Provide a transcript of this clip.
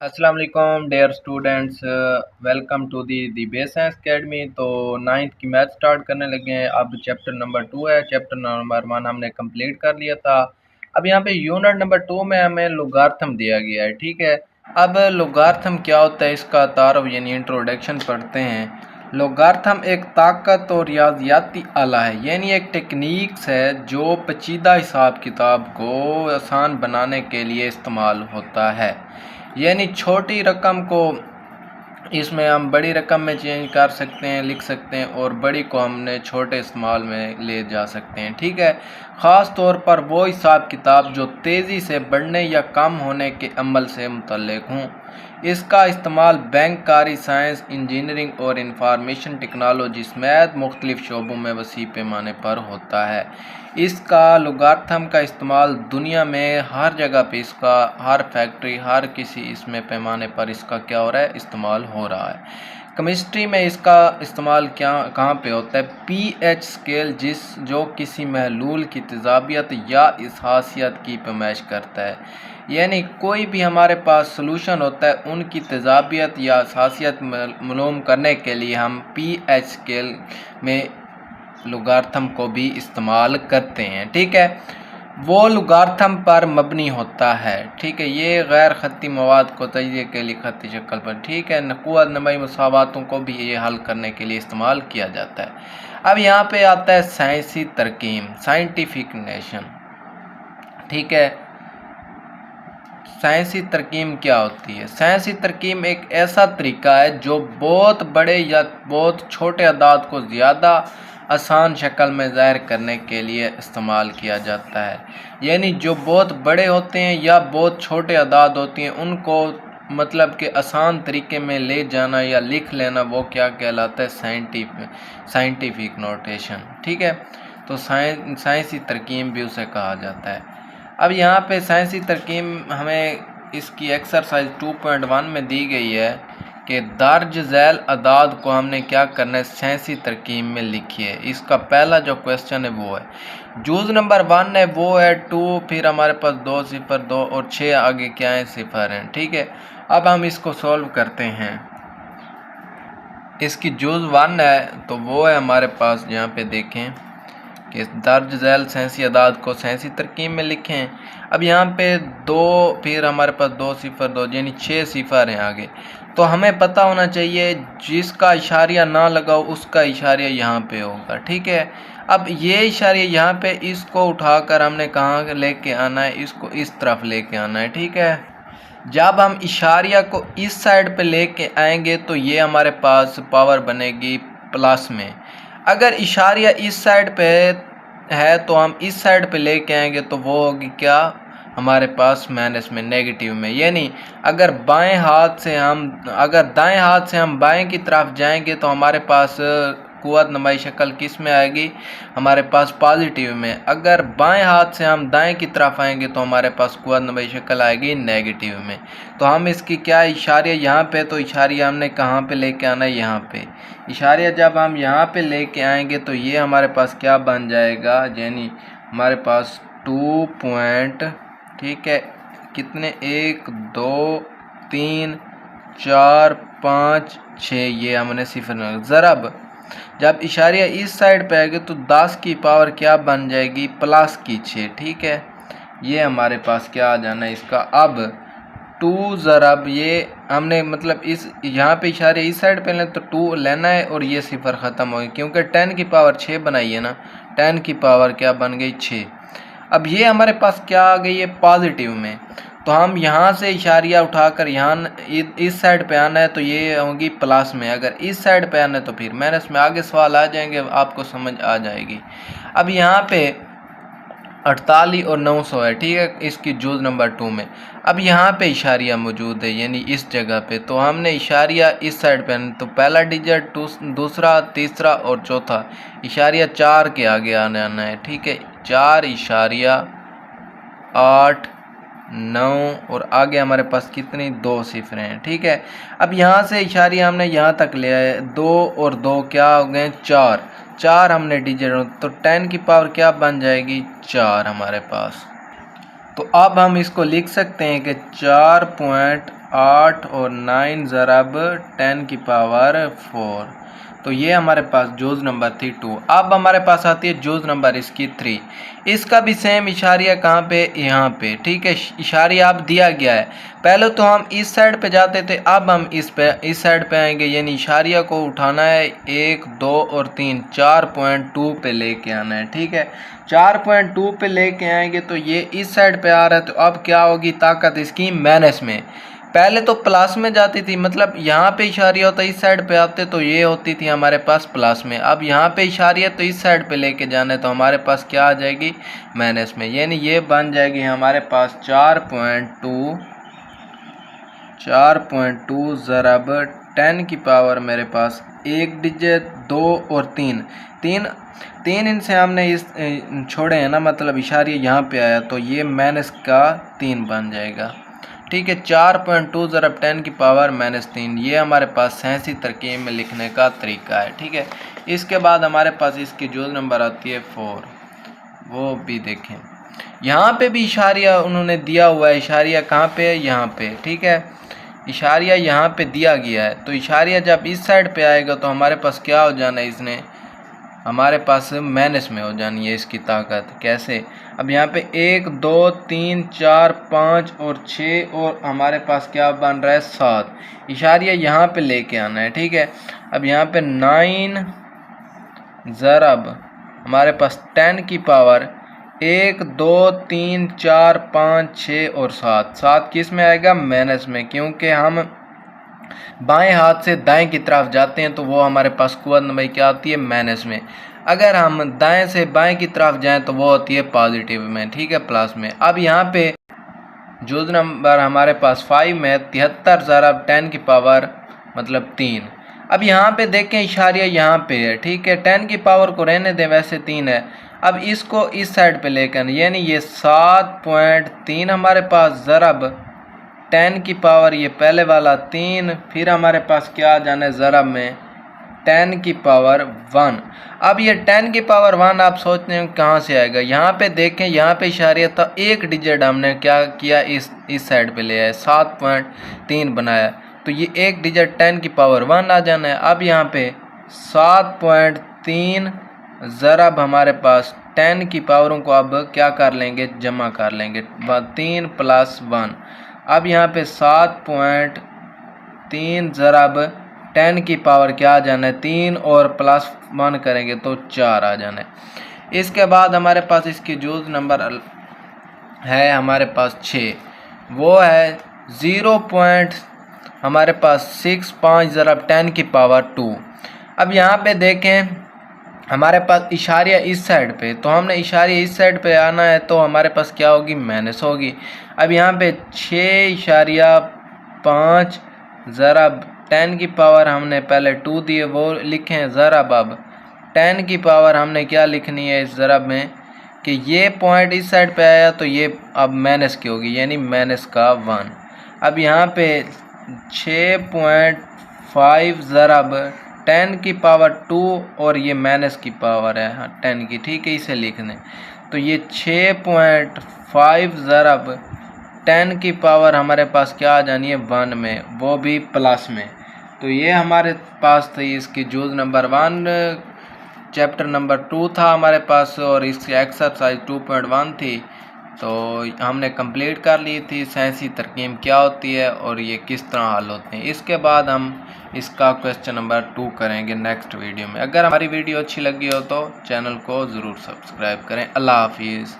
अस्सलाम वालेकुम dear students, welcome to the base science academy. तो नाइन्थ की मैथ स्टार्ट करने लगे हैं। अब चैप्टर नंबर 2 है। चैप्टर नंबर 1 हमने कंप्लीट कर लिया था। अब यहाँ पे यूनिट नंबर 2 में हमें लोगार्थम दिया गया है। ठीक है, अब लोगार्थम क्या होता है इसका तारुफ यानी इंट्रोडक्शन पढ़ते हैं। लोगार्थम एक ताकत और रियाजियाती आला है, यानी एक टेक्निक्स है जो पेचीदा हिसाब किताब को आसान बनाने के लिए इस्तेमाल होता है। यानी छोटी रकम को इसमें हम बड़ी रकम में चेंज कर सकते हैं, लिख सकते हैं, और बड़ी को हमने छोटे इस्तेमाल में ले जा सकते हैं। ठीक है, ख़ास तौर पर वो हिसाब किताब जो तेज़ी से बढ़ने या कम होने के अमल से मुतल्लिक़ हों। इसका इस्तेमाल बैंककारी, साइंस, इंजीनियरिंग और इंफॉर्मेशन टेक्नोलॉजी समेत मुख्तलिफ शोबों में वसी पैमाने पर होता है। इसका लोगार्थम का इस्तेमाल दुनिया में हर जगह पे, इसका हर फैक्ट्री, हर किसी इसमें पैमाने पर इसका क्या हो रहा है, इस्तेमाल हो रहा है। केमिस्ट्री में इसका इस्तेमाल कहाँ पे होता है? पीएच स्केल जो किसी महलूल की तेज़ाबियत या इस खासियत की पैमाइश करता है। यानी कोई भी हमारे पास सॉल्यूशन होता है, उनकी तेज़ाबियत या खासियत मालूम करने के लिए हम पीएच स्केल में लोगार्थम को भी इस्तेमाल करते हैं। ठीक है, वो लोगार्थम पर मबनी होता है। ठीक है, ये गैर ख़त्ती मवाद को तजिए के लिए ख़त्ती शक्ल पर, ठीक है, नक़ुअत नमई मसावातों को भी ये हल करने के लिए इस्तेमाल किया जाता है। अब यहाँ पे आता है साइंसी तरकीब, साइंटिफिक नेशन। ठीक है, साइंसी तरकीब क्या होती है? साइंसी तरकीब एक ऐसा तरीका है जो बहुत बड़े या बहुत छोटे अदाद को ज़्यादा आसान शक्ल में ज़ाहिर करने के लिए इस्तेमाल किया जाता है। यानी जो बहुत बड़े होते हैं या बहुत छोटे अदाद होती हैं, उनको मतलब कि आसान तरीके में ले जाना या लिख लेना, वो क्या कहलाता है? Scientific notation. ठीक है, तो साइंसी तरकीब भी उसे कहा जाता है। अब यहाँ पे साइंसी तरकीब हमें इसकी एक्सरसाइज 2.1 में दी गई है कि दर्ज झैल अदाद को हमने क्या करना है, साइंसी तरकीब में लिखिए। इसका पहला जो क्वेश्चन है वो है, जूज़ नंबर 1 है वो है 2, फिर हमारे पास 2 0 2 और 6 आगे क्या है, 0 हैं। ठीक है, अब हम इसको सॉल्व करते हैं। इसकी जूज़ 1 है तो वो है हमारे पास, यहाँ पे देखें कि दर्ज झैल सैंसी अदाद को सैंसी तरकीब में लिखें। अब यहाँ पे 2, फिर हमारे पास 2 0 2 यानी 6 0 हैं आगे। तो हमें पता होना चाहिए जिसका इशारिया ना लगाओ उसका इशारिया यहाँ पे होगा। ठीक है, अब ये इशारिया यहाँ पे, इसको उठाकर हमने कहाँ लेके आना है, इसको इस तरफ लेके आना है। ठीक है, जब हम इशारिया को इस साइड पे लेके आएंगे तो ये हमारे पास पावर बनेगी प्लस में। अगर इशारिया इस साइड पे है तो हम इस साइड पे लेके आएंगे तो वो होगी क्या, हमारे पास माइनस में, नेगेटिव में। यानी अगर दाएं हाथ से हम बाएं की तरफ जाएंगे तो हमारे पास कुव्वत नमाई शक्ल किस में आएगी, हमारे पास पॉजिटिव में। अगर बाएं हाथ से हम दाएं की तरफ आएंगे तो हमारे पास कुव्वत नमाई शक्ल आएगी नेगेटिव में। तो हम इसकी क्या इशारिया यहाँ पे, तो इशारिया हमने कहाँ पे लेके आना है, यहाँ पे। इशारिया जब हम यहाँ पे लेके आएंगे तो ये हमारे पास क्या बन जाएगा, यानी हमारे पास 2 पॉइंट, ठीक है, कितने, 1 2 3 4 5 6, ये हमने 0 ज़रब। जब इशारिया इस साइड पे आएगी तो 10 की पावर क्या बन जाएगी, प्लस की 6। ठीक है, ये हमारे पास क्या आ जाना है इसका। अब 2 ज़रब, ये हमने मतलब इस यहाँ पे इशारे इस साइड पे लें तो 2 लेना है और ये 0 ख़त्म हो गई, क्योंकि 10 की पावर 6 बनाई है ना, 10 की पावर क्या बन गई, 6। अब ये हमारे पास क्या आ गई है, पॉजिटिव में। तो हम यहाँ से इशारिया उठाकर यहाँ इस साइड पे आना है तो ये होगी प्लस में, अगर इस साइड पे आना है तो फिर माइनस में। आगे सवाल आ जाएंगे, आपको समझ आ जाएगी। अब यहाँ पे 48 और 900 है। ठीक है, इसकी जूज़ नंबर 2 में। अब यहाँ पे इशारिया मौजूद है, यानी इस जगह पे, तो हमने इशारिया इस साइड पे, तो पहला डिजिट, दूसरा, तीसरा और चौथा इशारिया 4 के आगे आना है। ठीक है, 4 इशारिया 8 9 और आगे हमारे पास कितनी, 2 0 हैं। ठीक है, अब यहाँ से इशारिया हमने यहाँ तक ले आए, 2 और 2 क्या हो गए, 4 हमने डिजिट, तो 10 की पावर क्या बन जाएगी, 4 हमारे पास। तो अब हम इसको लिख सकते हैं कि 4 पॉइंट 8 और 9 ज़रब 10 की पावर 4। तो ये हमारे पास जोज़ नंबर थी 2। अब हमारे पास आती है जोज़ नंबर इसकी 3। इसका भी सेम इशारिया कहाँ पे, यहाँ पे, ठीक है। इशारिया अब दिया गया है, पहले तो हम इस साइड पे जाते थे, अब हम इस साइड पे आएंगे, यानी इशारिया को उठाना है 1, 2 और 3, 4.2 पे लेके आना है, ठीक है। 4.2 पे लेके आएंगे तो ये इस साइड पे आ रहा है, तो अब क्या होगी ताकत इसकी माइनस में। पहले तो प्लस में जाती थी, मतलब यहाँ पे इशारिया होता इस साइड पे आते तो ये होती थी हमारे पास प्लस में। अब यहाँ पे इशारिया तो इस साइड पे लेके जाना है, तो हमारे पास क्या आ जाएगी, माइनस में, यानी ये बन जाएगी हमारे पास 4.2 ज़रब 10 की पावर मेरे पास एक डिजिट 2 और 3 इनसे हमने इस छोड़े हैं ना, मतलब इशारिया यहाँ पे आया तो ये माइनस का 3 बन जाएगा, ठीक है। 4.2 ज़रब 10 की पावर -3, ये हमारे पास सेंसी तरकीब में लिखने का तरीका है, ठीक है। इसके बाद हमारे पास इसकी जोज़ नंबर आती है 4, वो भी देखें। यहाँ पे भी इशारिया उन्होंने दिया हुआ है, इशारिया कहाँ पे है, यहाँ पे, ठीक है। इशारिया यहाँ पे दिया गया है, तो इशारिया जब इस साइड पे आएगा तो हमारे पास क्या हो जाना है, इसने हमारे पास माइनस में हो जानी है इसकी ताकत। कैसे, अब यहाँ पे 1, 2, 3, 4, 5 और 6 और हमारे पास क्या बन रहा है 7, इशारिया यहाँ पे लेके आना है, ठीक है। अब यहाँ पे 9 ज़रब हमारे पास 10 की पावर 1, 2, 3, 4, 5, 6 और 7 किस में आएगा, माइनस में, क्योंकि हम बाएं हाथ से दाएं की तरफ जाते हैं तो वो हमारे पास कुव्वत नंबर क्या आती है, माइनस में। अगर हम दाएं से बाएं की तरफ जाएं तो वो होती है पॉजिटिव में, ठीक है, प्लस में। अब यहाँ पे जोज़ नंबर हमारे पास 5 में 73 ज़रब 10 की पावर मतलब 3। अब यहाँ पे देखें इशारिया यहाँ पे है, ठीक है, 10 की पावर को रहने दें, वैसे 3 है। अब इसको इस साइड पे लेकर, यानी ये 7.3 हमारे पास ज़रब 10 की पावर, ये पहले वाला 3, फिर हमारे पास क्या आ जाना है ज़रब में 10 की पावर 1। अब ये 10 की पावर 1 आप सोचते हैं कहाँ से आएगा, यहाँ पे देखें, यहाँ पे इशारिया था, एक डिजिट हमने क्या किया, इस साइड पे ले आए, 7.3 बनाया, तो ये एक डिजिट 10 की पावर 1 आ जाना है। अब यहाँ पे 7.3 ज़रब हमारे पास 10 की पावरों को अब क्या कर लेंगे, जमा कर लेंगे, 3 + 1। अब यहाँ पे 7.3 ज़रब 10 की पावर क्या आ जाना है, 3 और +1 करेंगे तो 4 आ जाना है। इसके बाद हमारे पास इसकी जोज़ नंबर है हमारे पास 6, वो है 0. हमारे पास 65 ज़रब 10 की पावर 2। अब यहाँ पे देखें हमारे पास इशारिया इस साइड पे, तो हमने इशारिया इस साइड पे आना है तो हमारे पास क्या होगी, माइनस होगी। अब यहाँ पे 6.5 ज़रब 10 की पावर हमने पहले 2 दिए वो लिखें ज़रब, अब 10 की पावर हमने क्या लिखनी है इस ज़रब में कि ये पॉइंट इस साइड पे आया तो ये अब माइनस की होगी, यानी माइनस का 1। अब यहाँ पे 6.5 ज़रब 10 की पावर 2 और ये माइनस की पावर है 10 की, ठीक है, इसे लिखने, तो ये 6.5 ज़रब 10 की पावर हमारे पास क्या आ जानी है 1 में, वो भी प्लस में। तो ये हमारे पास थी इसकी जोज़ नंबर 1, चैप्टर नंबर 2 था हमारे पास, और इसकी एक्सरसाइज 2.1 थी, तो हमने कंप्लीट कर ली थी। सेंसी तरकीब क्या होती है और ये किस तरह हल होते हैं। इसके बाद हम इसका क्वेश्चन नंबर 2 करेंगे नेक्स्ट वीडियो में। अगर हमारी वीडियो अच्छी लगी हो तो चैनल को ज़रूर सब्सक्राइब करें। अल्लाह हाफिज़।